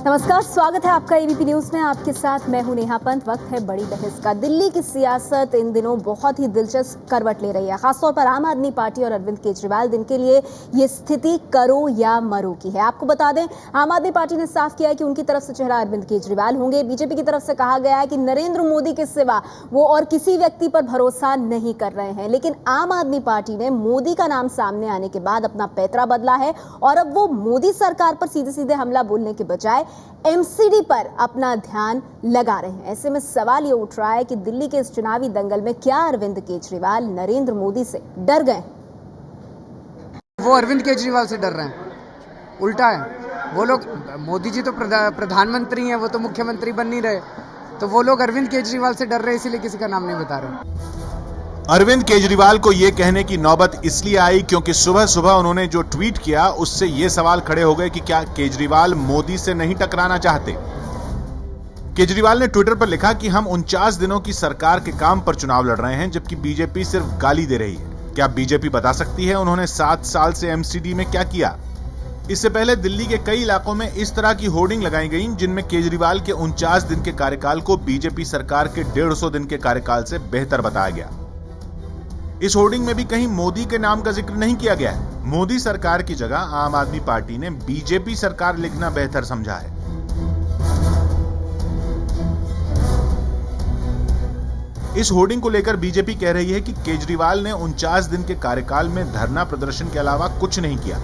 नमस्कार, स्वागत है आपका एबीपी न्यूज में। आपके साथ मैं हूं नेहा पंत। वक्त है बड़ी बहस का। दिल्ली की सियासत इन दिनों बहुत ही दिलचस्प करवट ले रही है। खासतौर पर आम आदमी पार्टी और अरविंद केजरीवाल दिन के लिए ये स्थिति करो या मरो की है। आपको बता दें, आम आदमी पार्टी ने साफ किया है कि उनकी तरफ से चेहरा अरविंद केजरीवाल होंगे। बीजेपी की तरफ से कहा गया है कि नरेंद्र मोदी के सिवा वो और किसी व्यक्ति पर भरोसा नहीं कर रहे हैं। लेकिन आम आदमी पार्टी ने मोदी का नाम सामने आने के बाद अपना पैतरा बदला है और अब वो मोदी सरकार पर सीधे सीधे हमला बोलने के बजाय एमसीडी पर अपना ध्यान लगा रहे हैं। ऐसे में सवाल ये उठ रहा है कि दिल्ली के इस चुनावी दंगल में क्या अरविंद केजरीवाल नरेंद्र मोदी से डर गए? वो अरविंद केजरीवाल से डर रहे हैं, उल्टा है। वो लोग, मोदी जी तो प्रधानमंत्री हैं, वो तो मुख्यमंत्री बन नहीं रहे, तो वो लोग अरविंद केजरीवाल से डर रहे हैं, इसीलिए किसी का नाम नहीं बता रहे। अरविंद केजरीवाल को यह कहने की नौबत इसलिए आई क्योंकि सुबह सुबह उन्होंने जो ट्वीट किया उससे ये सवाल खड़े हो गए कि क्या केजरीवाल मोदी से नहीं टकराना चाहते। केजरीवाल ने ट्विटर पर लिखा कि हम 49 दिनों की सरकार के काम पर चुनाव लड़ रहे हैं, जबकि बीजेपी सिर्फ गाली दे रही है। क्या बीजेपी बता सकती है उन्होंने 7 साल से एमसीडी में क्या किया? इससे पहले दिल्ली के कई इलाकों में इस तरह की होर्डिंग लगाई गई जिनमें केजरीवाल के 49 दिन के कार्यकाल को बीजेपी सरकार के 150 दिन के कार्यकाल से बेहतर बताया गया। इस होर्डिंग में भी कहीं मोदी के नाम का जिक्र नहीं किया गया है। मोदी सरकार की जगह आम आदमी पार्टी ने बीजेपी सरकार लिखना बेहतर समझा है। इस होर्डिंग को लेकर बीजेपी कह रही है कि केजरीवाल ने 49 दिन के कार्यकाल में धरना प्रदर्शन के अलावा कुछ नहीं किया।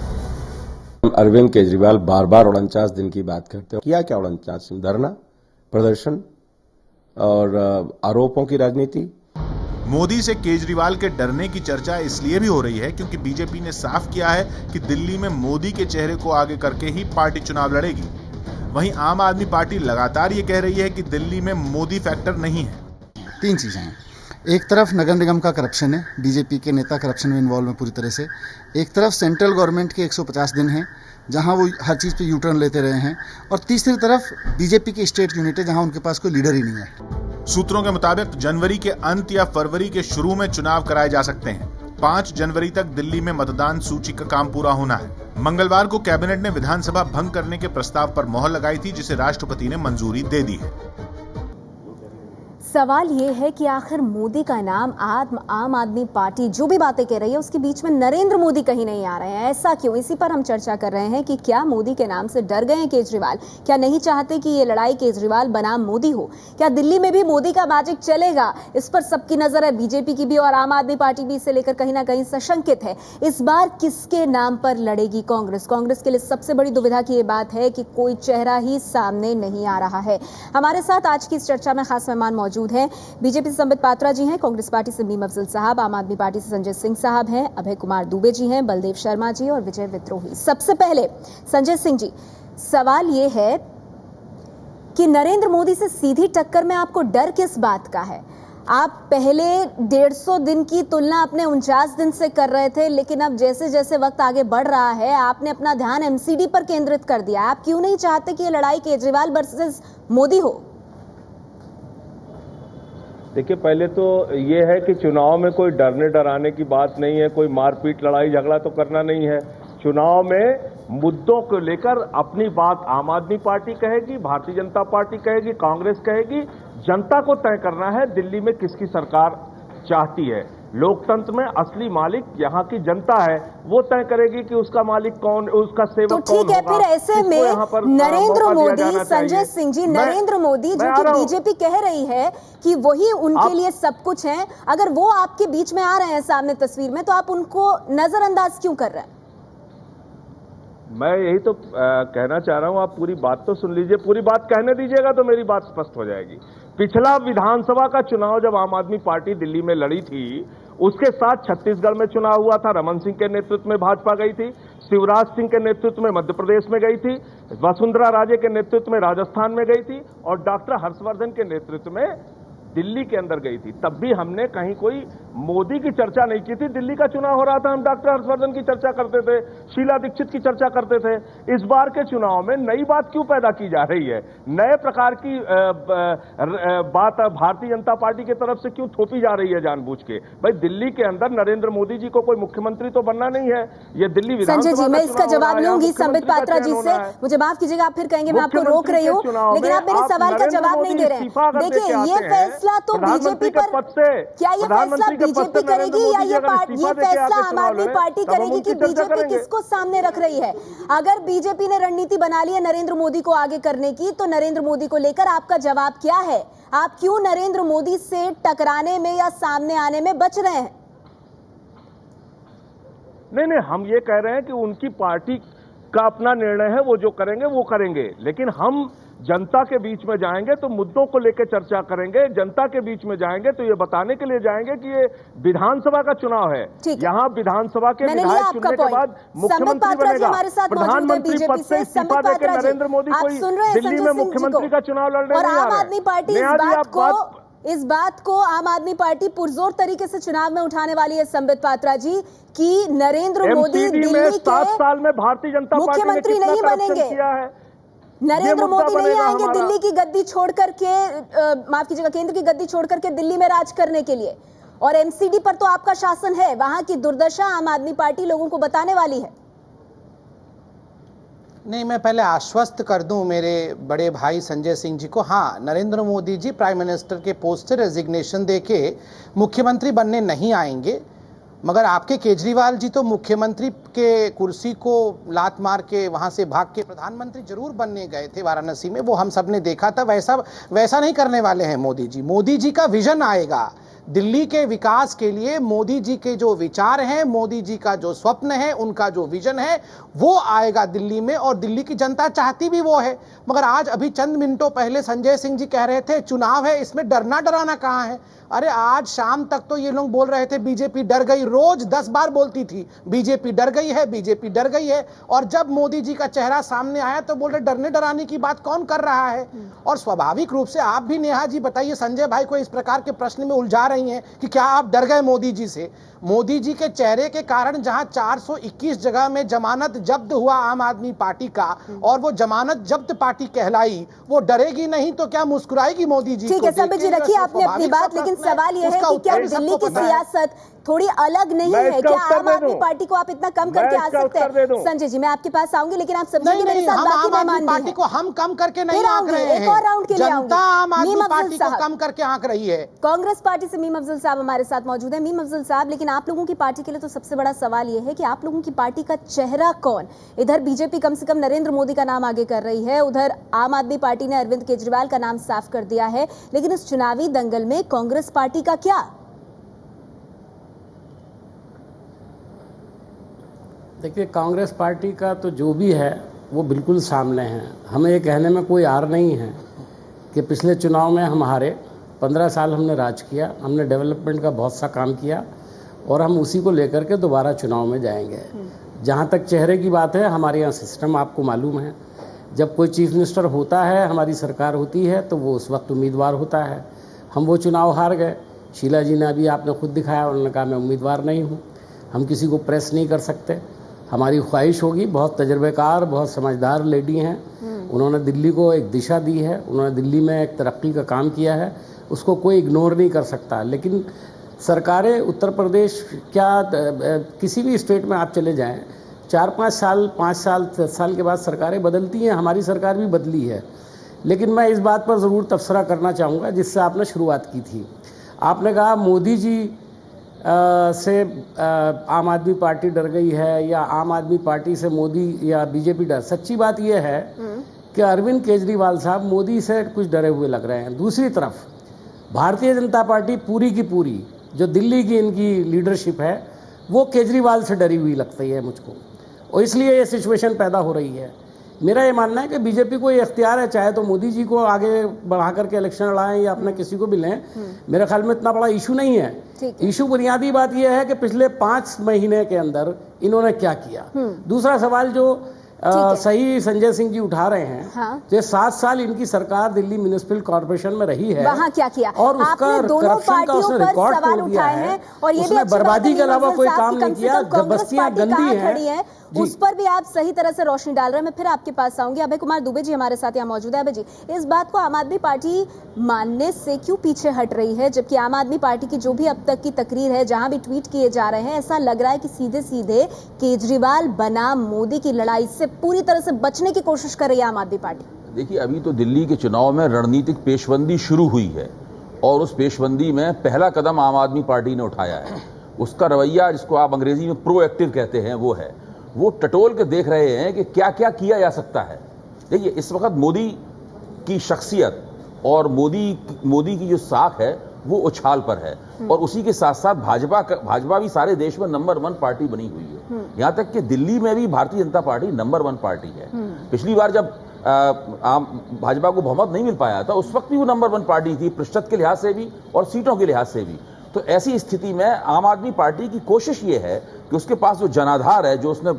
अरविंद केजरीवाल बार बार 49 दिन की बात करते हैं। किया क्या 49 दिन? धरना प्रदर्शन और आरोपों की राजनीति। मोदी से केजरीवाल के डरने की चर्चा इसलिए भी हो रही है क्योंकि बीजेपी ने साफ किया है कि दिल्ली में मोदी के चेहरे को आगे करके ही पार्टी चुनाव लड़ेगी। वहीं आम आदमी पार्टी लगातार ये कह रही है कि दिल्ली में मोदी फैक्टर नहीं है। 3 चीजें हैं। एक तरफ नगर निगम का करप्शन है, बीजेपी के नेता करप्शन में इन्वॉल्व हैं पूरी तरह से। एक तरफ सेंट्रल गवर्नमेंट के 150 दिन हैं जहां वो हर चीज़ पे यू टर्न लेते रहे हैं, और तीसरी तरफ बीजेपी की स्टेट यूनिट है जहां उनके पास कोई लीडर ही नहीं है। सूत्रों के मुताबिक जनवरी के अंत या फरवरी के शुरू में चुनाव कराए जा सकते हैं। 5 जनवरी तक दिल्ली में मतदान सूची का काम पूरा होना है। मंगलवार को कैबिनेट ने विधानसभा भंग करने के प्रस्ताव पर मोहर लगाई थी, जिसे राष्ट्रपति ने मंजूरी दे दी है। सवाल ये है कि आखिर मोदी का नाम आम आदमी पार्टी जो भी बातें कह रही है उसके बीच में नरेंद्र मोदी कहीं नहीं आ रहे हैं। ऐसा क्यों? इसी पर हम चर्चा कर रहे हैं कि क्या मोदी के नाम से डर गए हैं केजरीवाल? क्या नहीं चाहते कि ये लड़ाई केजरीवाल बनाम मोदी हो? क्या दिल्ली में भी मोदी का मैजिक चलेगा? इस पर सबकी नजर है, बीजेपी की भी और आम आदमी पार्टी भी इसे लेकर कहीं ना कहीं सशंकित है। इस बार किसके नाम पर लड़ेगी कांग्रेस? कांग्रेस के लिए सबसे बड़ी दुविधा की ये बात है कि कोई चेहरा ही सामने नहीं आ रहा है। हमारे साथ आज की इस चर्चा में खास मेहमान मौजूद हैं। बीजेपी से संबित पात्रा जी हैं, कांग्रेस पार्टी से मीम अफजल साहब, आम आदमी पार्टी से संजय सिंह साहब हैं, अभय कुमार दुबे जी हैं, बलदेव शर्मा जी और विजय विद्रोही। सबसे पहले संजय सिंह जी, सवाल यह है कि नरेंद्र मोदी से सीधी टक्कर में आपको डर किस बात का है? आप पहले 150 दिन की तुलना अपने 49 दिन से कर रहे थे, लेकिन अब जैसे जैसे वक्त आगे बढ़ रहा है आपने अपना ध्यान एमसीडी पर केंद्रित कर दिया। आप क्यों नहीं चाहते कि यह लड़ाई केजरीवाल वर्सेस मोदी हो? देखिए, पहले तो ये है कि चुनाव में कोई डरने डराने की बात नहीं है, कोई मारपीट लड़ाई झगड़ा तो करना नहीं है। चुनाव में मुद्दों को लेकर अपनी बात आम आदमी पार्टी कहेगी, भारतीय जनता पार्टी कहेगी, कांग्रेस कहेगी। जनता को तय करना है दिल्ली में किसकी सरकार चाहती है। लोकतंत्र में असली मालिक यहाँ की जनता है, वो तय करेगी कि उसका मालिक कौन, उसका सेवक कौन होगा। तो ठीक है, फिर ऐसे में नरेंद्र मोदी, संजय सिंह जी, नरेंद्र मोदी जो कि बीजेपी कह रही है कि वही उनके लिए सब कुछ है, अगर वो आपके बीच में आ रहे हैं सामने तस्वीर में, तो आप उनको नजरअंदाज क्यों कर रहे हैं? मैं यही तो कहना चाह रहा हूं, आप पूरी बात तो सुन लीजिए। पूरी बात कहने दीजिएगा तो मेरी बात स्पष्ट हो जाएगी। पिछला विधानसभा का चुनाव जब आम आदमी पार्टी दिल्ली में लड़ी थी, उसके साथ छत्तीसगढ़ में चुनाव हुआ था। रमन सिंह के नेतृत्व में भाजपा गई थी, शिवराज सिंह के नेतृत्व में मध्य प्रदेश में गई थी, वसुंधरा राजे के नेतृत्व में राजस्थान में गई थी, और डॉक्टर हर्षवर्धन के नेतृत्व में दिल्ली के अंदर गई थी। तब भी हमने कहीं कोई मोदी की चर्चा नहीं की थी। दिल्ली का चुनाव हो रहा था, हम डॉक्टर हर्षवर्धन की चर्चा करते थे, शीला दीक्षित की चर्चा करते थे। इस बार के चुनाव में नई बात क्यों पैदा की जा रही है, नए प्रकार की बात भारतीय जनता पार्टी की तरफ से क्यों थोपी जा रही है जानबूझ के? भाई दिल्ली के अंदर नरेंद्र मोदी जी को कोई मुख्यमंत्री तो बनना नहीं है, ये दिल्ली विधानसभा संजय जी, मैं इसका जवाब लूंगी संबित पात्रा जी से। मुझे माफ कीजिएगा, आप फिर कहेंगे मैं आपको रोक रही हूँ, लेकिन आप मेरे सवाल का जवाब नहीं दे रहे हैं। देखिए, ये फैसला तो बीजेपी पर, क्या ये फैसला बीजेपी करेगी या ये फैसला आम आदमी पार्टी करेगी कि बीजेपी किसको सामने रख रही है? अगर बीजेपी ने रणनीति बना ली है नरेंद्र मोदी को आगे करने की, तो नरेंद्र मोदी को लेकर आपका जवाब क्या है? आप क्यों नरेंद्र मोदी से टकराने में या सामने आने में बच रहे हैं? नहीं, हम ये कह रहे हैं कि उनकी पार्टी का अपना निर्णय है, वो जो करेंगे वो करेंगे, लेकिन हम जनता के बीच में जाएंगे तो मुद्दों को लेकर चर्चा करेंगे। जनता के बीच में जाएंगे तो ये बताने के लिए जाएंगे कि ये विधानसभा का चुनाव है, यहाँ विधानसभा के विधायक चुनने के बाद मुख्यमंत्री बनेगा। प्रधानमंत्री पद से इस्तीफा देकर नरेंद्र मोदी कोई दिल्ली में मुख्यमंत्री का चुनाव लड़ने नहीं आ रहे। आम आदमी पार्टी इस बात को आम आदमी पार्टी पुरजोर तरीके से चुनाव में उठाने वाली है संबित पात्रा जी, कि नरेंद्र मोदी दिल्ली के 7 साल में भारतीय जनता पार्टी मुख्यमंत्री नहीं बनेंगे, नरेंद्र मोदी नहीं आएंगे दिल्ली की गद्दी छोड़ करके, माफ कीजिएगा, केंद्र की गद्दी छोड़ करके दिल्ली में राज करने के लिए। और एमसीडी पर तो आपका शासन है, वहां की दुर्दशा आम आदमी पार्टी लोगों को बताने वाली है। नहीं, मैं पहले आश्वस्त कर दूं मेरे बड़े भाई संजय सिंह जी को, हाँ, नरेंद्र मोदी जी प्राइम मिनिस्टर के पोस्ट से रेजिग्नेशन देके मुख्यमंत्री बनने नहीं आएंगे, मगर आपके केजरीवाल जी तो मुख्यमंत्री के कुर्सी को लात मार के वहां से भाग के प्रधानमंत्री जरूर बनने गए थे वाराणसी में, वो हम सब ने देखा था। वैसा नहीं करने वाले हैं मोदी जी। मोदी जी का विजन आएगा दिल्ली के विकास के लिए, मोदी जी के जो विचार हैं, मोदी जी का जो स्वप्न है, उनका जो विजन है, वो आएगा दिल्ली में, और दिल्ली की जनता चाहती भी वो है। मगर आज अभी चंद मिनटों पहले संजय सिंह जी कह रहे थे चुनाव है, इसमें डरना डराना कहाँ है? अरे आज शाम तक तो ये लोग बोल रहे थे बीजेपी डर गई, रोज 10 बार बोलती थी बीजेपी डर गई है, बीजेपी डर गई है, और जब मोदी जी का चेहरा सामने आया तो बोल रहे डरने डराने की बात कौन कर रहा है? और स्वाभाविक रूप से आप भी नेहा जी बताइए, संजय भाई को इस प्रकार के प्रश्न में उलझा रही हैं कि क्या आप डर गए मोदी जी से? मोदी जी के चेहरे के कारण जहां 421 जगह में जमानत जब्त हुआ आम आदमी पार्टी का, और वो जमानत जब्त पार्टी कहलाई, वो डरेगी नहीं तो क्या मुस्कुराएगी मोदी जी? ठीक है संबित जी, रखिए आपने अपनी बात, लेकिन सवाल यह है कि क्या दिल्ली की सियासत थोड़ी अलग नहीं है? क्या आम आदमी पार्टी को आप इतना कम करके आ सकते हैं? संजय जी, मैं आपके पास आऊंगी, लेकिन आप समझिए मेरे साथ बाकी मेहमान पार्टी को हम कम करके नहीं आंक रहे हैं, एक और राउंड के लिए आऊंगी। जनता आम आदमी पार्टी को कम करके आंक रही है। कांग्रेस पार्टी से मीम अफजल साहब हमारे साथ मौजूद है। मीम अफजल साहब, लेकिन आप लोगों की पार्टी के लिए तो सबसे बड़ा सवाल यह है कि आप लोगों की पार्टी का चेहरा कौन? इधर बीजेपी कम से कम नरेंद्र मोदी का नाम आगे कर रही है, उधर आम आदमी पार्टी ने अरविंद केजरीवाल का नाम साफ कर दिया है, लेकिन इस चुनावी दंगल में कांग्रेस पार्टी का क्या? देखिए, कांग्रेस पार्टी का तो जो भी है वो बिल्कुल सामने है। हमें ये कहने में कोई आर नहीं है कि पिछले चुनाव में हम हारे, 15 साल हमने राज किया, हमने डेवलपमेंट का बहुत सा काम किया, और हम उसी को लेकर के दोबारा चुनाव में जाएंगे। जहाँ तक चेहरे की बात है, हमारे यहाँ सिस्टम आपको मालूम है, जब कोई चीफ मिनिस्टर होता है, हमारी सरकार होती है, तो वो उस वक्त उम्मीदवार होता है। हम वो चुनाव हार गए। शीला जी ने अभी आपने खुद दिखाया, उन्होंने कहा मैं उम्मीदवार नहीं हूँ। हम किसी को प्रेस नहीं कर सकते। हमारी ख्वाहिश होगी, बहुत तजर्बेकार, बहुत समझदार लेडी हैं, उन्होंने दिल्ली को एक दिशा दी है, उन्होंने दिल्ली में एक तरक्की का काम किया है, उसको कोई इग्नोर नहीं कर सकता। लेकिन सरकारें उत्तर प्रदेश क्या किसी भी स्टेट में आप चले जाएं, 4-5 साल 5 साल 10 साल के बाद सरकारें बदलती हैं। हमारी सरकार भी बदली है। लेकिन मैं इस बात पर ज़रूर तबसरा करना चाहूँगा जिससे आपने शुरुआत की थी। आपने कहा मोदी जी से आम आदमी पार्टी डर गई है, या आम आदमी पार्टी से मोदी या बीजेपी डर। सच्ची बात यह है कि अरविंद केजरीवाल साहब मोदी से कुछ डरे हुए लग रहे हैं। दूसरी तरफ भारतीय जनता पार्टी पूरी की पूरी, जो दिल्ली की इनकी लीडरशिप है, वो केजरीवाल से डरी हुई लगती है मुझको, और इसलिए ये सिचुएशन पैदा हो रही है। मेरा ये मानना है कि बीजेपी को ये इख्तियार है, चाहे तो मोदी जी को आगे बढ़ा करके इलेक्शन लड़ाएं या अपने किसी को भी लें, मेरे ख्याल में इतना बड़ा इशू नहीं है। इशू बुनियादी बात यह है कि पिछले 5 महीने के अंदर इन्होंने क्या किया। दूसरा सवाल जो सही संजय सिंह जी उठा रहे हैं, हाँ। जो 7 साल इनकी सरकार दिल्ली म्युनिसिपल कॉर्पोरेशन में रही है, वहाँ क्या किया, और उसका करप्शन का उसने रिकॉर्ड तोड़ दिया है, और ये भी बर्बादी के अलावा कोई काम नहीं किया। बस्तियां गंदी हैं, उस पर भी आप सही तरह से रोशनी डाल रहे हैं। मैं फिर आपके पास आऊंगी। अभय कुमार दुबे जी हमारे साथ यहाँ मौजूद है। अभय जी, इस बात को आम आदमी पार्टी मानने से क्यों पीछे हट रही है, जबकि आम आदमी पार्टी की जो भी अब तक की तकरीर है, जहां भी ट्वीट किए जा रहे हैं, ऐसा लग रहा है कि सीधे सीधे केजरीवाल बनाम मोदी की लड़ाई से पूरी तरह से बचने की कोशिश कर रही है आम आदमी पार्टी। देखिए, अभी तो दिल्ली के चुनाव में रणनीतिक पेशबंदी शुरू हुई है और उस पेशबंदी में पहला कदम आम आदमी पार्टी ने उठाया है। उसका रवैया, जिसको आप अंग्रेजी में प्रोएक्टिव कहते हैं, वो है। वो टटोल के देख रहे हैं कि क्या क्या किया जा सकता है। देखिए, इस वक्त मोदी की शख्सियत और मोदी की जो साख है वो उछाल पर है और उसी के साथ साथ भाजपा भी सारे देश में नंबर 1 पार्टी बनी हुई है। यहां तक कि दिल्ली में भी Bharatiya Janata party number 1 party है। पिछली बार जब भाजपा को बहुमत नहीं मिल पाया था, उस वक्त भी वो नंबर 1 पार्टी थी, प्रतिशत के लिहाज से भी और सीटों के लिहाज से भी। तो ऐसी स्थिति में आम आदमी पार्टी की कोशिश ये है कि उसके पास जो जनाधार है, जो उसने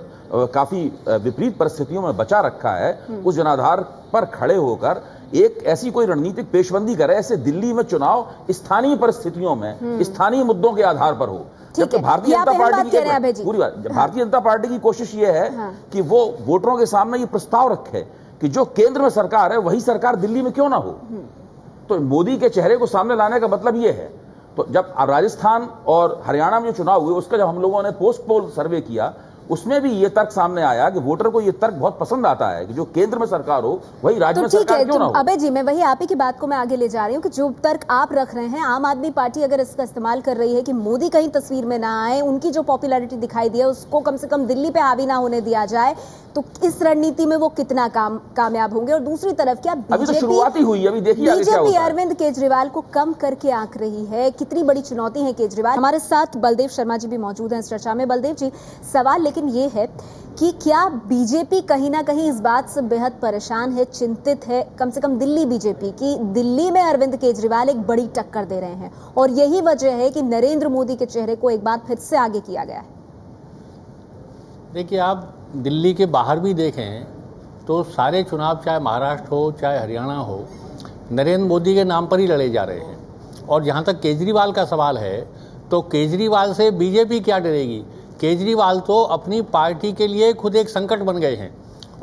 काफी विपरीत परिस्थितियों में बचा रखा है, उस जनाधार पर खड़े होकर एक ऐसी कोई रणनीतिक पेशबंदी करे। ऐसे दिल्ली में चुनाव स्थानीय परिस्थितियों में स्थानीय मुद्दों के आधार पर हो। जबकि भारतीय जनता पार्टी की पूरी बात, भारतीय जनता पार्टी की कोशिश ये है कि वो वोटरों के सामने ये प्रस्ताव रखे कि जो केंद्र में सरकार है वही सरकार दिल्ली में क्यों ना हो। तो मोदी के चेहरे को सामने लाने का मतलब ये है। तो जब राजस्थान और हरियाणा में जो चुनाव हुए, उसका जब हम लोगों ने पोस्ट पोल सर्वे किया, उसमें भी ये तर्क सामने आया कि वोटर को ये तर्क बहुत पसंद आता है कि जो केंद्र में सरकार हो वही राज्य में सरकार क्यों ना हो। अबे जी, मैं वही आप ही की बात को मैं आगे ले जा रही हूँ कि जो तर्क आप रख रहे हैं, आम आदमी पार्टी अगर इसका इस्तेमाल कर रही है कि मोदी कहीं तस्वीर में ना आए, उनकी जो पॉपुलैरिटी दिखाई दी है उसको कम से कम दिल्ली पे हावी ना होने दिया जाए, तो इस रणनीति में वो कितना कामयाब होंगे। और दूसरी तरफ क्या बीजेपी अरविंद केजरीवाल को कम करके आंक रही है? कितनी बड़ी चुनौती है केजरीवाल। हमारे साथ बलदेव शर्मा जी भी मौजूद हैं इस चर्चा में। बलदेव जी, सवाल लेकिन ये है कि क्या बीजेपी कहीं ना कहीं इस बात से बेहद परेशान है, चिंतित है, कम से कम दिल्ली बीजेपी की, दिल्ली में अरविंद केजरीवाल एक बड़ी टक्कर दे रहे हैं और यही वजह है कि नरेंद्र मोदी के चेहरे को एक बार फिर से आगे किया गया है? देखिए, आप दिल्ली के बाहर भी देखें तो सारे चुनाव, चाहे महाराष्ट्र हो चाहे हरियाणा हो, नरेंद्र मोदी के नाम पर ही लड़े जा रहे हैं। और जहां तक केजरीवाल का सवाल है, तो केजरीवाल से बीजेपी क्या डरेगी? केजरीवाल तो अपनी पार्टी के लिए खुद एक संकट बन गए हैं।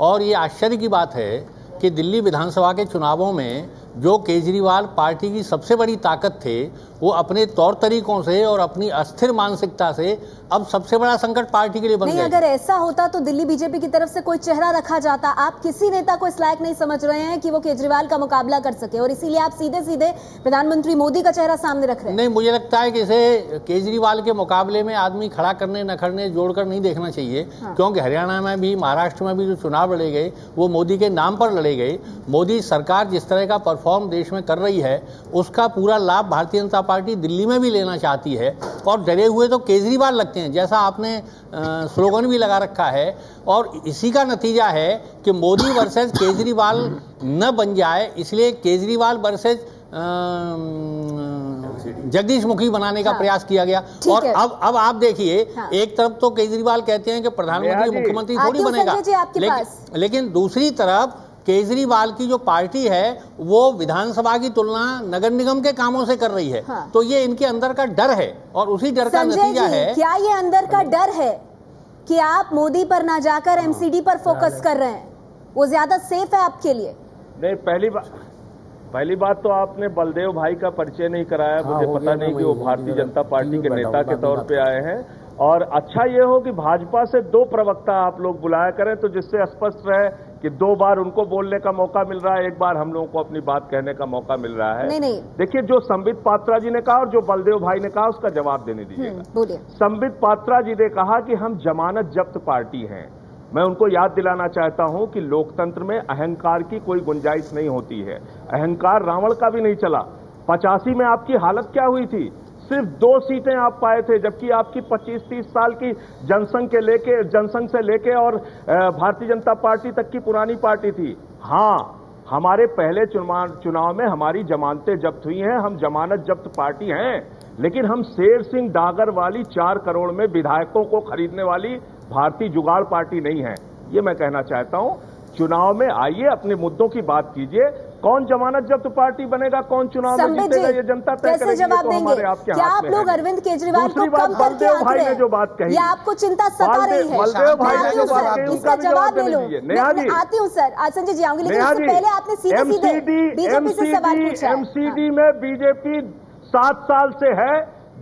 और ये आश्चर्य की बात है कि दिल्ली विधानसभा के चुनावों में जो केजरीवाल पार्टी की सबसे बड़ी ताकत थे, वो अपने तौर तरीकों से और अपनी अस्थिर मानसिकता से अब सबसे बड़ा संकट पार्टी के लिए बन गए। नहीं, अगर ऐसा होता तो दिल्ली बीजेपी की तरफ से कोई चेहरा रखा जाता। आप किसी नेता को इस लायक नहीं समझ रहे हैं कि वो केजरीवाल का मुकाबला कर सके और इसीलिए आप सीधे सीधे प्रधानमंत्री मोदी का चेहरा सामने रख रहे हैं। नहीं, मुझे लगता है कि इसे केजरीवाल के मुकाबले में आदमी खड़ा करने न खड़ने जोड़कर नहीं देखना चाहिए। क्योंकि हरियाणा में भी, महाराष्ट्र में भी जो चुनाव लड़े गए वो मोदी के नाम पर लड़े गए। मोदी सरकार जिस तरह का परफॉर्म देश में कर रही है, उसका पूरा लाभ भारतीय जनता पार्टी दिल्ली में भी लेना चाहती है। और डरे हुए तो केजरीवाल लगते हैं, जैसा आपने स्लोगन भी लगा रखा है। और इसी का नतीजा है कि मोदी वर्सेस केजरीवाल न बन जाए, इसलिए केजरीवाल वर्सेस जगदीश मुखी बनाने का प्रयास किया गया। और अब आप देखिए, एक तरफ तो केजरीवाल कहते हैं कि प्रधानमंत्री मुख्यमंत्री थोड़ी बनेगा, लेकिन दूसरी तरफ केजरीवाल की जो पार्टी है वो विधानसभा की तुलना नगर निगम के कामों से कर रही है। तो ये इनके अंदर का डर है और उसी डर का नतीजा है। क्या ये अंदर का डर है कि आप मोदी पर ना जाकर एमसीडी पर फोकस कर रहे हैं, वो ज्यादा सेफ है आपके लिए? नहीं, पहली बात तो आपने बलदेव भाई का परिचय नहीं कराया। मुझे पता नहीं कि वो भारतीय जनता पार्टी के नेता के तौर पे आए हैं। और अच्छा ये हो कि भाजपा से 2 प्रवक्ता आप लोग बुलाया करें, तो जिससे स्पष्ट रहे कि 2 बार उनको बोलने का मौका मिल रहा है, 1 बार हम लोगों को अपनी बात कहने का मौका मिल रहा है। नहीं। देखिए, जो संबित पात्रा जी ने कहा और जो बलदेव भाई ने कहा, उसका जवाब देने दीजिएगा। संबित पात्रा जी ने कहा कि हम जमानत जब्त पार्टी हैं। मैं उनको याद दिलाना चाहता हूं कि लोकतंत्र में अहंकार की कोई गुंजाइश नहीं होती है। अहंकार रावण का भी नहीं चला। 85 में आपकी हालत क्या हुई थी? सिर्फ 2 सीटें आप पाए थे, जबकि आपकी 25-30 साल की जनसंघ से लेके और भारतीय जनता पार्टी तक की पुरानी पार्टी थी। हाँ, हमारे पहले चुनाव में हमारी जमानतें जब्त हुई हैं, हम जमानत जब्त पार्टी हैं, लेकिन हम शेर सिंह डागर वाली 4 करोड़ में विधायकों को खरीदने वाली भारतीय जुगाड़ पार्टी नहीं है। ये मैं कहना चाहता हूं। चुनाव में आइए, अपने मुद्दों की बात कीजिए। कौन जमानत जब्त पार्टी बनेगा, कौन चुनाव में जीतेगा, ये जनता तय करेगी। जवाब देंगे? क्या आप लोग अरविंद केजरीवाल को कम करके आंक रहे हैं? जो बात कही, या आपको चिंता सता रही है? बलदेव भाई ने जो बात कही इसका जवाब ले लो। मैं आती हूँ सर, आज संजय जी आऊंगी, लेकिन उससे पहले आपने सीधे बीजेपी से सवाल पूछा। एमसीडी में बीजेपी 7 साल से है,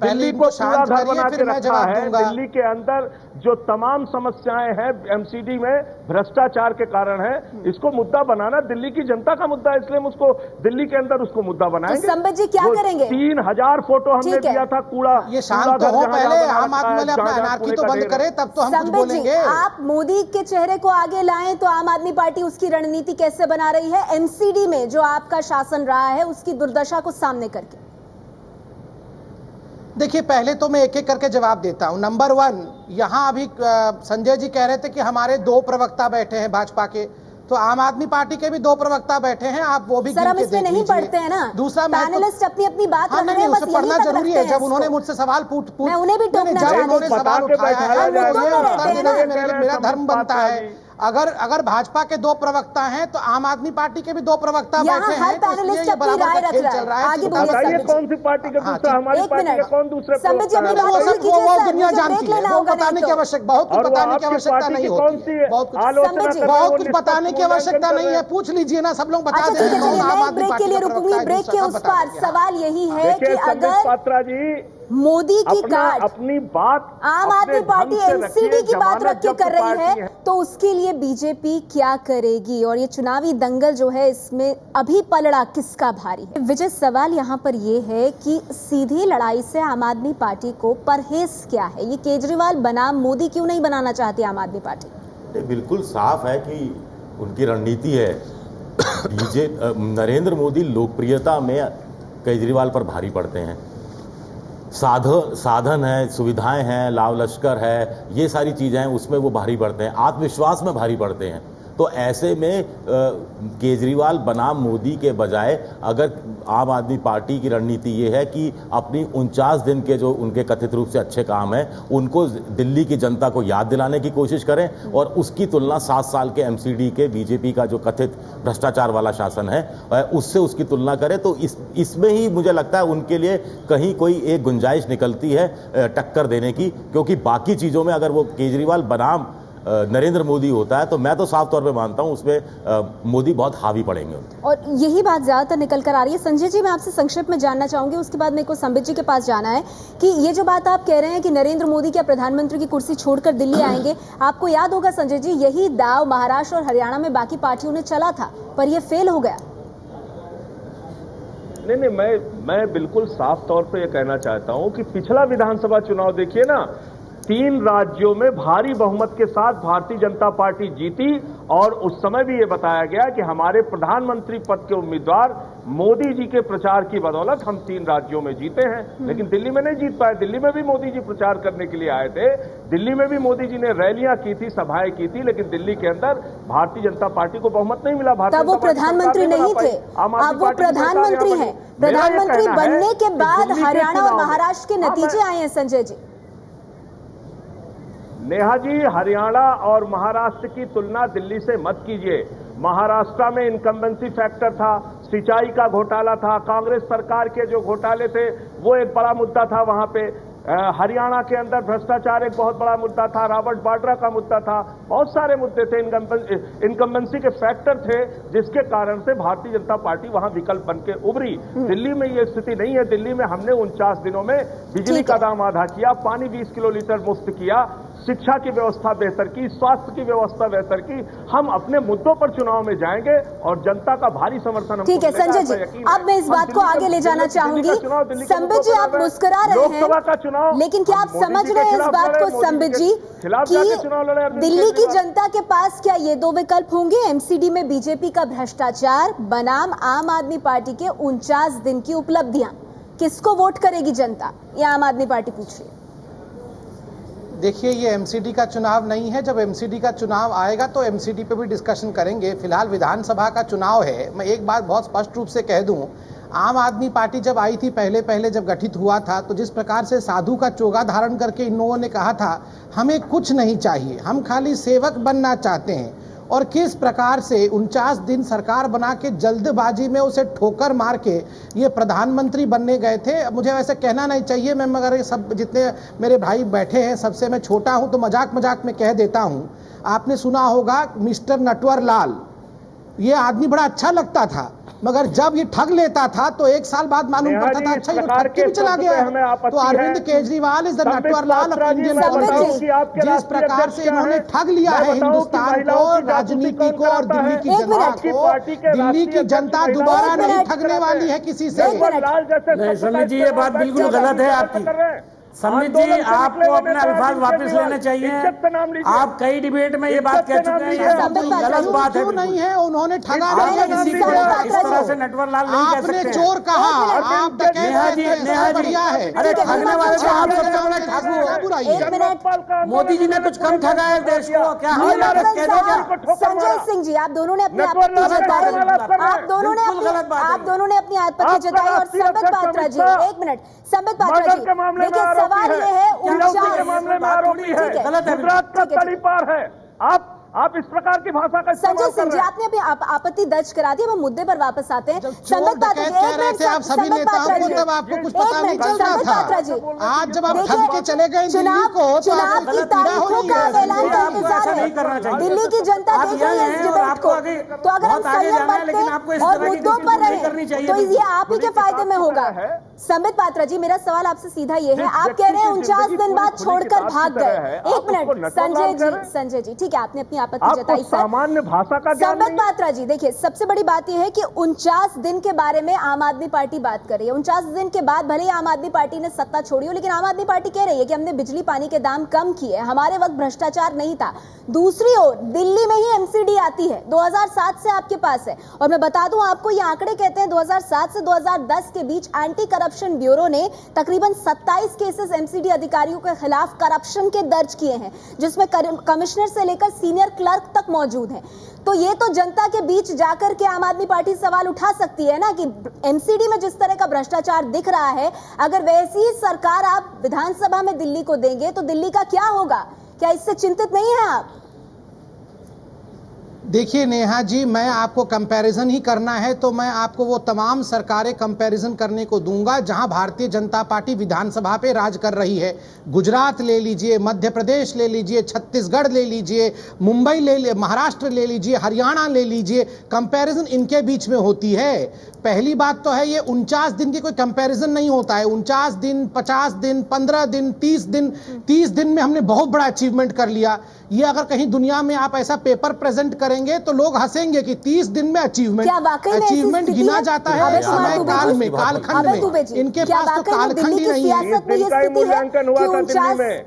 दिल्ली को पूरा घर बना के रखा है। दिल्ली के अंदर जो तमाम समस्याएं हैं एमसीडी में भ्रष्टाचार के कारण है, इसको मुद्दा बनाना दिल्ली की जनता का मुद्दा है, इसलिए हम उसको दिल्ली के अंदर उसको मुद्दा बनाएंगे। तो संबित जी क्या करेंगे? 3000 फोटो हमने दिया था कूड़ा। ये शांत हो, पहले आम आदमी वाले अपना अनारकी तो बंद करे, तब तो हम कुछ बोलेंगे। आप मोदी के चेहरे को आगे लाएं तो आम आदमी पार्टी उसकी रणनीति कैसे बना रही है एमसीडी में जो आपका शासन रहा है उसकी दुर्दशा को सामने करके? देखिए, पहले तो मैं एक एक करके जवाब देता हूं। नंबर 1, यहां अभी संजय जी कह रहे थे कि हमारे 2 प्रवक्ता बैठे हैं भाजपा के, तो आम आदमी पार्टी के भी 2 प्रवक्ता बैठे हैं, आप वो भी सर हम इसमें नहीं पढ़ते हैं ना। दूसरा पैनलिस्ट अपनी अपनी बात रख रहे हैं, उसे पढ़ना जरूरी है। जब उन्होंने मुझसे सवाल मैं उन्हें भी टोकना चाहती हूं, उन्होंने सवाल उठाया है, मेरा धर्म बनता है। अगर भाजपा के 2 प्रवक्ता हैं तो आम आदमी पार्टी के भी 2 प्रवक्ता बैठे हैं, तो इसलिए ये बराबर का खेल चल रहा है। बताइए कौन सी पार्टी का दूसरा, हमारी पार्टी के कौन दूसरे? वो दुनिया जानती है, वो बताने की आवश्यकता, बहुत कुछ बताने की आवश्यकता नहीं होती, बहुत कुछ बताने की आवश्यकता नहीं है। पूछ लीजिए ना, सब लोग बता देंगे कौन आम आदमी पार्टी के लिए रुकूंगी। ब्रेक के उस पार सवाल यही है कि अगर पात्रा जी मोदी की कार्ड अपनी बात आम आदमी पार्टी एमसीडी की बात रख के कर रही है, तो उसके लिए बीजेपी क्या करेगी? और ये चुनावी दंगल जो है इसमें अभी पलड़ा किसका भारी है? विजय, सवाल यहाँ पर ये है कि सीधी लड़ाई से आम आदमी पार्टी को परहेज क्या है? ये केजरीवाल बनाम मोदी क्यों नहीं बनाना चाहती आम आदमी पार्टी? बिल्कुल साफ है कि उनकी रणनीति है। नरेंद्र मोदी लोकप्रियता में केजरीवाल पर भारी पड़ते हैं। साधन है, सुविधाएं हैं, लाव लश्कर है, ये सारी चीज़ें हैं, उसमें वो भारी पड़ते हैं, आत्मविश्वास में भारी पड़ते हैं। तो ऐसे में केजरीवाल बनाम मोदी के बजाय अगर आम आदमी पार्टी की रणनीति ये है कि अपनी 49 दिन के जो उनके कथित रूप से अच्छे काम हैं उनको दिल्ली की जनता को याद दिलाने की कोशिश करें और उसकी तुलना 7 साल के एमसीडी के बीजेपी का जो कथित भ्रष्टाचार वाला शासन है उससे उसकी तुलना करें, तो इसमें ही मुझे लगता है उनके लिए कहीं कोई एक गुंजाइश निकलती है टक्कर देने की, क्योंकि बाकी चीज़ों में अगर वो केजरीवाल बनाम नरेंद्र मोदी होता है तो मैं तो साफ तौर पे मानता हूं उसमें मोदी बहुत हावी पड़ेंगे। और यही बात ज्यादातर निकल कर आ रही है। संजय जी, मैं आपसे संक्षिप्त में जानना चाहूंगी, उसके बाद मेरे को संबित जी के पास जाना है कि ये जो बात आप कह रहे हैं कि नरेंद्र मोदी क्या प्रधानमंत्री की कुर्सी छोड़कर दिल्ली आएंगे, आपको याद होगा संजय जी यही दाव महाराष्ट्र और हरियाणा में बाकी पार्टियों ने चला था, पर यह फेल हो गया। नहीं, मैं बिल्कुल साफ तौर पे ये कहना चाहता हूं कि पिछला विधानसभा चुनाव देखिए ना, 3 राज्यों में भारी बहुमत के साथ भारतीय जनता पार्टी जीती और उस समय भी ये बताया गया कि हमारे प्रधानमंत्री पद के उम्मीदवार मोदी जी के प्रचार की बदौलत हम 3 राज्यों में जीते हैं, लेकिन दिल्ली में नहीं जीत पाए। दिल्ली में भी मोदी जी प्रचार करने के लिए आए थे, दिल्ली में भी मोदी जी ने रैलियां की थी, सभाएं की थी, लेकिन दिल्ली के अंदर भारतीय जनता पार्टी को बहुमत नहीं मिला। तब वो प्रधानमंत्री नहीं थे, अब वो प्रधानमंत्री हैं। प्रधानमंत्री बनने के बाद हरियाणा और महाराष्ट्र के नतीजे आए हैं संजय जी। नेहा जी, हरियाणा और महाराष्ट्र की तुलना दिल्ली से मत कीजिए। महाराष्ट्र में इनकम्बेंसी फैक्टर था, सिंचाई का घोटाला था, कांग्रेस सरकार के जो घोटाले थे वो एक बड़ा मुद्दा था वहां पे। हरियाणा के अंदर भ्रष्टाचार एक बहुत बड़ा मुद्दा था, रॉबर्ट वाड्रा का मुद्दा था, बहुत सारे मुद्दे थे, इनकम्बेंसी के फैक्टर थे जिसके कारण से भारतीय जनता पार्टी वहां विकल्प बन के उभरी। दिल्ली में ये स्थिति नहीं है। दिल्ली में हमने 49 दिनों में बिजली का दाम आधा किया, पानी 20 किलो लीटर मुफ्त किया, शिक्षा की व्यवस्था बेहतर की, स्वास्थ्य की व्यवस्था बेहतर की। हम अपने मुद्दों पर चुनाव में जाएंगे और जनता का भारी समर्थन हमको ठीक है संजय जी, अब मैं इस बात को आगे ले जाना चाहूंगी। संबित जी, आप मुस्कुरा रहे हैं, लेकिन क्या आप समझ रहे हैं इस बात को संबित जी कि दिल्ली की जनता के पास क्या ये 2 विकल्प होंगे, एमसीडी में बीजेपी का भ्रष्टाचार बनाम आम आदमी पार्टी के 49 दिन की उपलब्धियां? किसको वोट करेगी जनता, ये आम आदमी पार्टी पूछ रही है। देखिए, ये एमसीडी का चुनाव नहीं है। जब एमसीडी का चुनाव आएगा तो एमसीडी पे भी डिस्कशन करेंगे। फिलहाल विधानसभा का चुनाव है। मैं एक बात बहुत स्पष्ट रूप से कह दूं, आम आदमी पार्टी जब आई थी, पहले जब गठित हुआ था, तो जिस प्रकार से साधु का चोगा धारण करके इन लोगों ने कहा था हमें कुछ नहीं चाहिए, हम खाली सेवक बनना चाहते हैं, और किस प्रकार से 49 दिन सरकार बना के जल्दबाजी में उसे ठोकर मार के ये प्रधानमंत्री बनने गए थे। मुझे वैसे कहना नहीं चाहिए, मैं मगर ये सब जितने मेरे भाई बैठे हैं सबसे मैं छोटा हूं तो मजाक मजाक में कह देता हूं। आपने सुना होगा मिस्टर नटवर लाल, ये आदमी बड़ा अच्छा लगता था, मगर जब ये ठग लेता था तो एक साल बाद मालूम पड़ता था अच्छा ये ठग के भी चला गया है। तो Arvind Kejriwal is the Natwar Lal of Indian politics. जिस प्रकार से इन्होंने ठग लिया है हिंदुस्तान को, राजनीति को और दिल्ली की जनता को, दिल्ली की जनता दोबारा नहीं ठगने वाली है किसी से। समित जी, ये बात बिल्कुल गलत है आपकी। समित जी, आपको अपने अल्फाज वापस लेने चाहिए। आप कई डिबेट में ये बात कह चुके हैं, ये गलत बात है। नहीं है, उन्होंने ठगा किसी को इस तरह से नटवर लाल नहीं कह सकते। आपने चोर कहा, आप नेहा जी है। अरे ठगने वाले तो आप सबसे बड़े ठगू। मोदी जी ने कुछ कम ठगा है देश को, क्या हम कह दें क्या? संजय सिंह जी, आप दोनों ने अपनी आपत्ति जताई, आप दोनों ने अपनी आपत्ति जताई। और संबित पात्रा जी, एक मिनट, संबित पात्रा जी, देखिए सवाल ये है, गुजरात का तड़ीपार है। आप इस प्रकार की भाषा का संजय सिंह जी, आपने अपनी आपत्ति दर्ज करा दी। हम मुद्दे पर वापस आते हैं। संबित पात्रा जी, आप सभी नेताओं को तब आपको कुछ पता नहीं चल रहा था। आज जब आप ठग के चले गए चुनाव की तारीखों का ऐलान का इंतजार है। दिल्ली की जनता देख रही है इस डिबेट को, तो अगर हम संयम बरतें और मुद्दों पर रहें तो ये आप ही के फायदे में होगा। संबित पात्रा जी, मेरा सवाल आपसे सीधा ये है, आप कह रहे हैं 49 दिन बाद छोड़कर भाग गए। एक मिनट संजय जी, ठीक है, आपने अपनी आपत्ति जताई। सामान्य भाषा का संबित पात्रा जी, देखिए सबसे बड़ी बात यह है कि 49 दिन के बारे में आम आदमी पार्टी बात कर रही है। 49 दिन के बाद भले ही आम आदमी पार्टी ने सत्ता छोड़ी हो, लेकिन आम आदमी पार्टी कह रही है कि हमने बिजली पानी के दाम कम किए, हमारे वक्त भ्रष्टाचार नहीं था। दूसरी ओर दिल्ली में ही एमसीडी आती है, 2007 से आपके पास है। और मैं बता दूं आपको, ये आंकड़े कहते हैं 2007 से 2010 के बीच एंटी करप्शन ब्यूरो ने तकरीबन 27 केसेस एमसीडी अधिकारियों के खिलाफ करप्शन के दर्ज किए हैं, जिसमें कमिश्नर से लेकर सीनियर क्लर्क तक मौजूद हैं। तो ये तो जनता के बीच जाकर के आम आदमी पार्टी सवाल उठा सकती है ना कि एमसीडी में जिस तरह का भ्रष्टाचार दिख रहा है, अगर वैसी ही सरकार आप विधानसभा में दिल्ली को देंगे तो दिल्ली का क्या होगा? क्या इससे चिंतित नहीं है आप? देखिए नेहा जी, मैं आपको कंपैरिजन ही करना है तो मैं आपको वो तमाम सरकारें कंपैरिजन करने को दूंगा जहां भारतीय जनता पार्टी विधानसभा पे राज कर रही है। गुजरात ले लीजिए, मध्य प्रदेश ले लीजिए, छत्तीसगढ़ ले लीजिए, मुंबई ले लीजिए, महाराष्ट्र ले लीजिए, हरियाणा ले लीजिए, कंपैरिजन इनके बीच में होती है। पहली बात तो है ये 49 दिन की कोई कंपैरिजन नहीं होता है। 49 दिन, 50 दिन, 15 दिन, 30 दिन में हमने बहुत बड़ा अचीवमेंट कर लिया। ये अगर कहीं दुनिया में आप ऐसा पेपर प्रेजेंट करेंगे तो लोग हंसेंगे कि 30 दिन में अचीवमेंट गिना जाता है समय काल में, कालखंड में। इनके पास तो कालखंड ही नहीं है।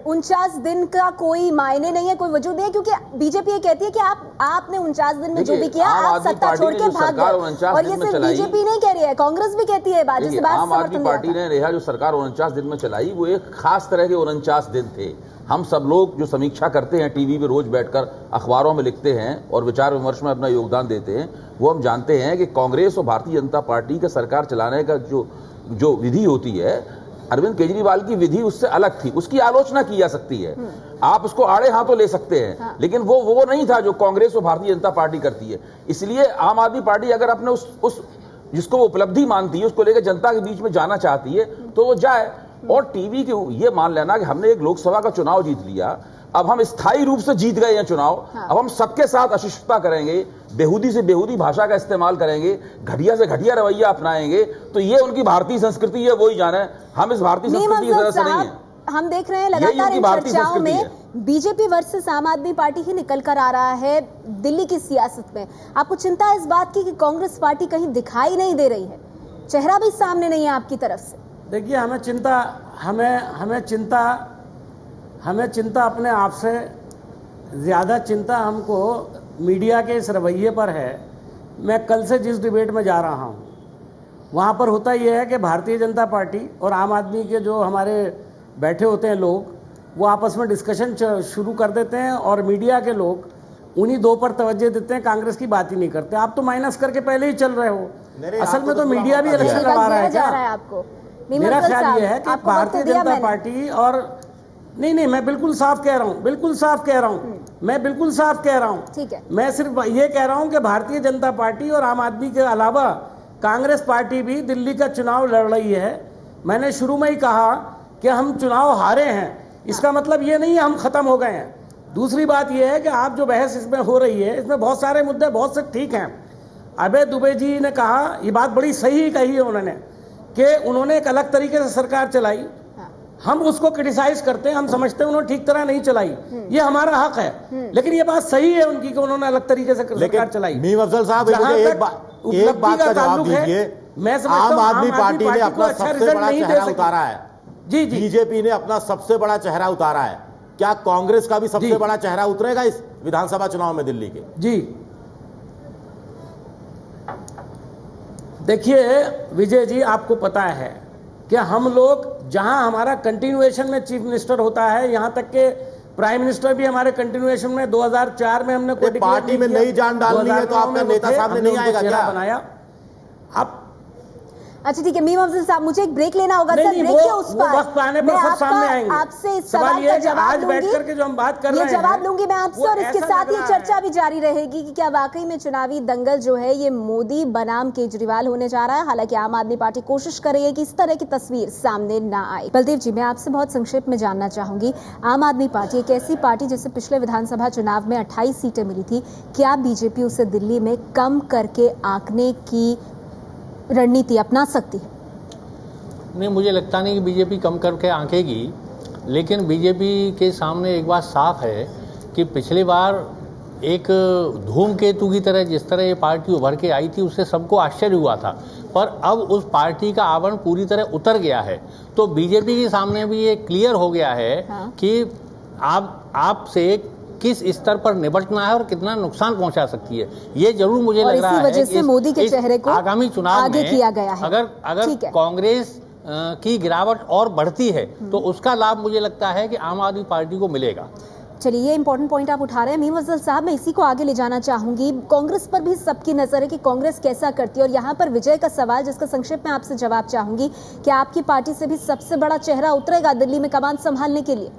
49 दिन का कोई मायने नहीं है, कोई वजूद नहीं है, क्योंकि बीजेपी ये कहती है कि आपने 49 दिन में जो भी किया आप सत्ता छोड़ के भाग गए। और ये सिर्फ बीजेपी नहीं कह रही है, कांग्रेस भी कहती है बात, जिस बात आम आदमी पार्टी ने रेहा जो सरकार 49 दिन में चलाई, वो एक खास तरह के 49 दिन थे। हम सब लोग जो समीक्षा करते हैं, टीवी पे रोज बैठकर अखबारों में लिखते हैं और विचार विमर्श में अपना योगदान देते हैं, वो हम जानते हैं कि कांग्रेस और भारतीय जनता पार्टी का सरकार चलाने का जो विधि होती है, अरविंद केजरीवाल की विधि उससे अलग थी। उसकी आलोचना की जा सकती है, आप उसको आड़े हाथों ले सकते हैं, लेकिन वो नहीं था जो कांग्रेस और भारतीय जनता पार्टी करती है। इसलिए आम आदमी पार्टी अगर अपने उस जिसको वो उपलब्धि मानती है उसको लेकर जनता के बीच में जाना चाहती है तो वो जाए। और टीवी के ये मान लेना कि हमने एक लोकसभा का चुनाव जीत लिया, अब हम स्थायी रूप से जीत गए हैं चुनाव, अब हम सबके साथ अशिष्टता करेंगे, बेहूदी से बेहूदी भाषा का इस्तेमाल करेंगे, घटिया से घटिया रवैया अपनाएंगे, तो ये उनकी भारतीय संस्कृति है, वो ही जाने। हम इस भारतीय संस्कृति की तरह से नहीं है। हम देख रहे हैं लगातार इन चर्चाओं में बीजेपी वर्सेस आम आदमी पार्टी ही निकल कर आ रहा है दिल्ली की सियासत में। आपको चिंता है इस बात की कि कांग्रेस पार्टी कहीं दिखाई नहीं दे रही है, चेहरा भी सामने नहीं है आपकी तरफ से? देखिए, हमें चिंता अपने आप से ज़्यादा चिंता हमको मीडिया के इस रवैये पर है। मैं कल से जिस डिबेट में जा रहा हूँ वहाँ पर होता यह है कि भारतीय जनता पार्टी और आम आदमी के जो हमारे बैठे होते हैं लोग, वो आपस में डिस्कशन शुरू कर देते हैं और मीडिया के लोग उन्हीं दो पर तवज्जो देते हैं, कांग्रेस की बात ही नहीं करते। आप तो माइनस करके पहले ही चल रहे हो। असल में तो मीडिया भी इलेक्शन लड़ा रहा है क्या? आपको मेरा ख्याल ये है कि भारतीय जनता पार्टी और नहीं, मैं बिल्कुल साफ कह रहा हूँ, बिल्कुल साफ कह रहा हूँ, मैं बिल्कुल साफ कह रहा हूँ। ठीक है, मैं सिर्फ ये कह रहा हूँ कि भारतीय जनता पार्टी और आम आदमी के अलावा कांग्रेस पार्टी भी दिल्ली का चुनाव लड़ रही है। मैंने शुरू में ही कहा कि हम चुनाव हारे हैं, इसका मतलब ये नहीं है हम खत्म हो गए हैं। दूसरी बात यह है कि आप जो बहस इसमें हो रही है, इसमें बहुत सारे मुद्दे बहुत से ठीक हैं। अभय दुबे जी ने कहा, ये बात बड़ी सही कही है उन्होंने, कि उन्होंने एक अलग तरीके से सरकार चलाई। हम उसको क्रिटिसाइज करते हैं, हम समझते हैं उन्होंने ठीक तरह नहीं चलाई, ये हमारा हक है। लेकिन ये बात सही है उनकी कि उन्होंने अलग तरीके से सरकार चलाई। मीम अफजल साहब, एक बात का जवाब दीजिए। आम आदमी पार्टी ने अपना सबसे बड़ा चेहरा उतारा है, जी, बीजेपी ने अपना सबसे बड़ा चेहरा उतारा है, क्या कांग्रेस का भी सबसे बड़ा चेहरा उतरेगा इस विधानसभा चुनाव में दिल्ली के? जी देखिए विजय जी, आपको पता है कि हम लोग जहां हमारा कंटिन्यूएशन में चीफ मिनिस्टर होता है, यहां तक के प्राइम मिनिस्टर भी हमारे कंटिन्यूएशन में 2004 में हमने कोई पार्टी में नई जान डालनी है तो आपका नेता सामने नहीं आएगा क्या? बनाया आप। अच्छा ठीक है मीम अफजल साहब, मुझे एक ब्रेक लेना होगा। नहीं, सर ब्रेक के उस पर वक्त आने पर सब सामने आएंगे। आपसे इस सवाल का जवाब लूंगी, बैठ करके जो हम बात कर रहे हैं, ये जवाब लूंगी मैं आपसे, और इसके साथ ये चर्चा भी जारी रहेगी कि क्या वाकई में चुनावी दंगल जो है ये मोदी बनाम केजरीवाल होने जा रहा है। हालांकि आम आदमी पार्टी कोशिश कर रही है कि इस तरह की तस्वीर सामने ना आए। बलदेव जी, मैं आपसे बहुत संक्षेप में जानना चाहूंगी, आम आदमी पार्टी एक ऐसी पार्टी जिसे पिछले विधानसभा चुनाव में 28 सीटें मिली थी, क्या बीजेपी उसे दिल्ली में कम करके आंकने की रणनीति अपना सकती है? नहीं, मुझे लगता नहीं कि बीजेपी कम करके आंकेगी, लेकिन बीजेपी के सामने एक बात साफ है कि पिछली बार एक धूमकेतु की तरह जिस तरह ये पार्टी उभर के आई थी उससे सबको आश्चर्य हुआ था, पर अब उस पार्टी का आवरण पूरी तरह उतर गया है। तो बीजेपी के सामने भी ये क्लियर हो गया है कि आपसे किस स्तर पर निपटना है और कितना नुकसान पहुंचा सकती है। ये जरूर मुझे लग रहा है कि मोदी के चेहरे को आगामी चुनाव आगे में किया गया है। अगर कांग्रेस की गिरावट और बढ़ती है तो उसका लाभ मुझे लगता है कि आम आदमी पार्टी को मिलेगा। चलिए, ये इंपॉर्टेंट पॉइंट आप उठा रहे हैं मीम अफजल साहब, मैं इसी को आगे ले जाना चाहूंगी। कांग्रेस पर भी सबकी नजर है कि कांग्रेस कैसा करती है, और यहाँ पर विजय का सवाल जिसका संक्षेप में आपसे जवाब चाहूंगी, कि आपकी पार्टी से भी सबसे बड़ा चेहरा उतरेगा दिल्ली में कमान संभालने के लिए?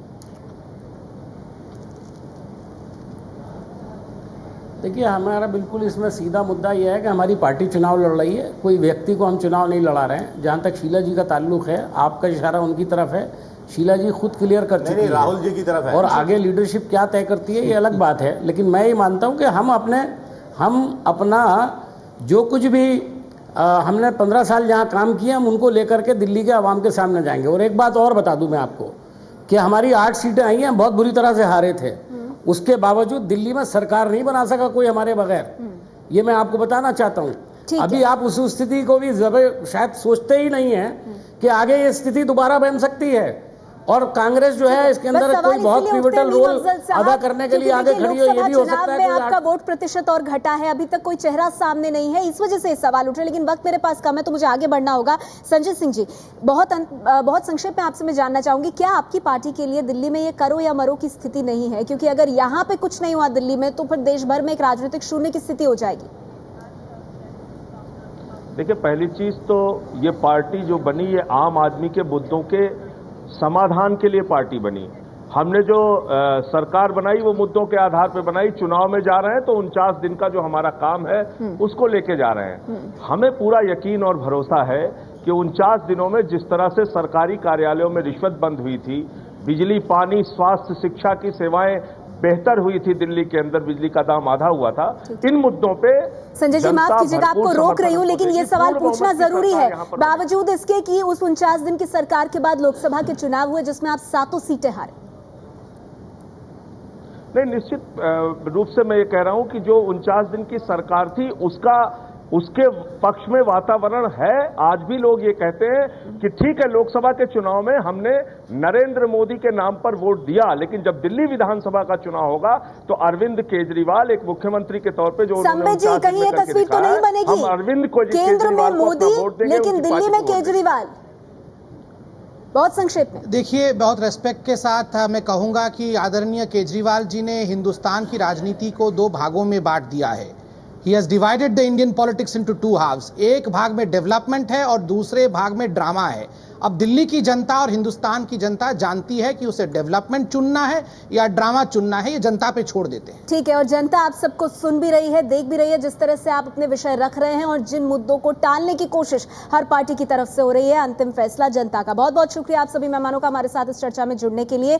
देखिए, हमारा बिल्कुल इसमें सीधा मुद्दा यह है कि हमारी पार्टी चुनाव लड़ रही है, कोई व्यक्ति को हम चुनाव नहीं लड़ा रहे हैं। जहां तक शीला जी का ताल्लुक है, आपका इशारा उनकी तरफ है, शीला जी खुद क्लियर कर चुकी है, राहुल जी की तरफ है, और आगे लीडरशिप क्या तय करती है ये अलग बात है। लेकिन मैं ये मानता हूं कि हम अपना जो कुछ भी हमने 15 साल जहां काम किया, हम उनको लेकर के दिल्ली के आवाम के सामने जाएंगे। और एक बात और बता दूं मैं आपको कि हमारी 8 सीटें आई हैं, बहुत बुरी तरह से हारे थे, उसके बावजूद दिल्ली में सरकार नहीं बना सका कोई हमारे बगैर। ये मैं आपको बताना चाहता हूं। अभी आप उस स्थिति को भी शायद सोचते ही नहीं है कि आगे ये स्थिति दोबारा बन सकती है, और कांग्रेस जो है इसके अंदर कोई बहुत पिवटल रोल अदा करने के लिए आगे खड़ी हो। ये भी हो सकता है कि आपका वोट प्रतिशत और घटा है, अभी तक कोई चेहरा सामने नहीं है, इस वजह से सवाल उठ रहे। लेकिन वक्त मेरे पास कम है तो मुझे आगे बढ़ना होगा। संजय सिंह जी, बहुत संक्षेप में आपसे मैं जानना चाहूंगी, क्या आपकी पार्टी के लिए दिल्ली में ये करो या मरो की स्थिति नहीं है? क्योंकि अगर यहाँ पे कुछ नहीं हुआ दिल्ली में, तो फिर देश भर में एक राजनीतिक शून्य की स्थिति हो जाएगी। देखिए, पहली चीज तो ये पार्टी जो बनी, ये आम आदमी के मुद्दों के समाधान के लिए पार्टी बनी। हमने जो सरकार बनाई वो मुद्दों के आधार पर बनाई। चुनाव में जा रहे हैं तो 49 दिन का जो हमारा काम है उसको लेके जा रहे हैं। हमें पूरा यकीन और भरोसा है कि 49 दिनों में जिस तरह से सरकारी कार्यालयों में रिश्वत बंद हुई थी, बिजली, पानी, स्वास्थ्य, शिक्षा की सेवाएं बेहतर हुई थी, दिल्ली के अंदर बिजली का दाम आधा हुआ था, इन मुद्दों पे संजय जी माफ कीजिएगा आपको रोक रही हूं, लेकिन ये सवाल पूछना जरूरी है। बावजूद इसके कि उस 49 दिन की सरकार के बाद लोकसभा के चुनाव हुए जिसमें आप 7 सीटें हारे। नहीं, निश्चित रूप से मैं ये कह रहा हूं कि जो 49 दिन की सरकार थी उसके पक्ष में वातावरण है। आज भी लोग ये कहते हैं कि ठीक है, लोकसभा के चुनाव में हमने नरेंद्र मोदी के नाम पर वोट दिया, लेकिन जब दिल्ली विधानसभा का चुनाव होगा तो अरविंद केजरीवाल एक मुख्यमंत्री के तौर पे जो कहीं ये तस्वीर तो नहीं बनेगी, हम अरविंद को केंद्र में मोदी लेकिन दिल्ली में केजरीवाल। बहुत संक्षेप में देखिए, बहुत रेस्पेक्ट के साथ मैं कहूंगा कि आदरणीय केजरीवाल जी ने हिंदुस्तान की राजनीति को 2 भागों में बांट दिया है। He has divided the Indian politics into 2 halves. एक भाग में डेवलपमेंट है और दूसरे भाग में ड्रामा है। अब दिल्ली की जनता और हिंदुस्तान की जनता जानती है कि उसे डेवलपमेंट चुनना है या ड्रामा चुनना है, ये जनता पे छोड़ देते हैं। ठीक है, और जनता आप सबको सुन भी रही है, देख भी रही है, जिस तरह से आप अपने विषय रख रहे हैं और जिन मुद्दों को टालने की कोशिश हर पार्टी की तरफ से हो रही है। अंतिम फैसला जनता का। बहुत बहुत शुक्रिया आप सभी मेहमानों का हमारे साथ इस चर्चा में जुड़ने के लिए।